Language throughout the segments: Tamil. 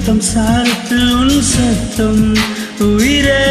முத்தம் சாத்து உன் சத்தம் உயிரே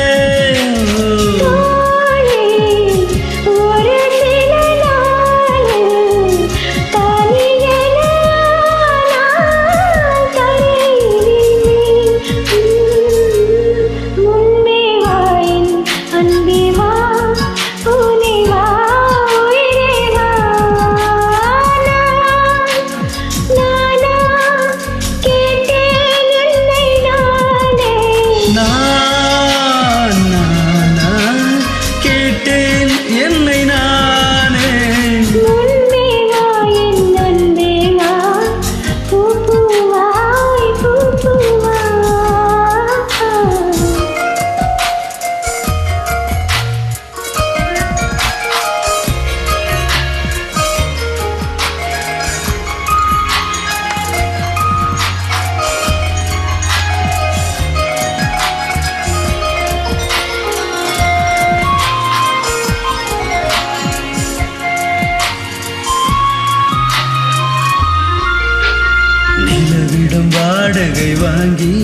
நிலவிடம் வாடகை வாங்கி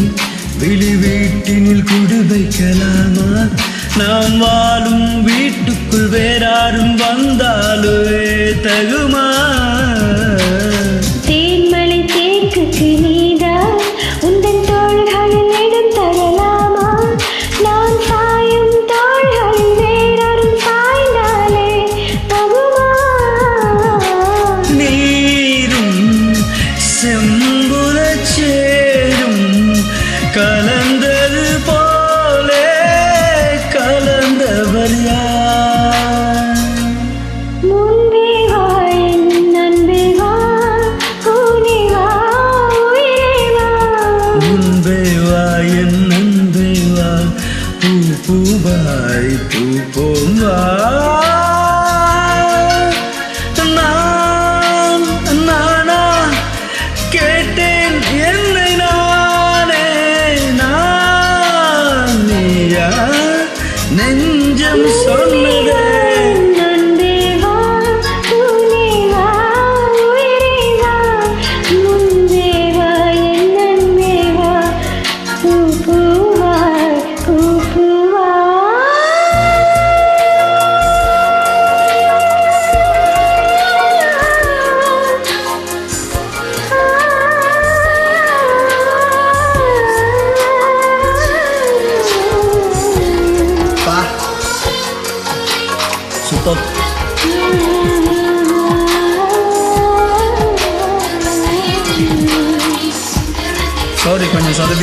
விழி வீட்டினில் குடி வைக்கலாமா? நாம் வாழும் வீட்டுக்குள் வேறாரும் வந்தாலுவே தகுமா? தேன்மலை தேக்குக்கு நீதான் உந்தன் தோள்களில் இடம் தரலாமா? நான் சாயும் தோள்களில் வேறாரும் சாய்ந்தாலே தகுமா? நீரும் செம்புறச் சேரும் கலந்தது போலே கலந்தவர் யார்? முன்பே வா என் அன்பே வா, ஊனே வா உயிரே வா. முன்பே வா என் அன்பே வா, பூ பூவாய் பூப்போம் வா. நானா கேட்டேன் என்னை நானே, நான் நீயா நெஞ்சம் சொன்னதே. அன்பே வா, ஊனே வா உயிரே வா. முன்பே வா என் அன்பே வா, பூ பூவாய் பூ பூவா. Stop. Sorry, coño, sorry,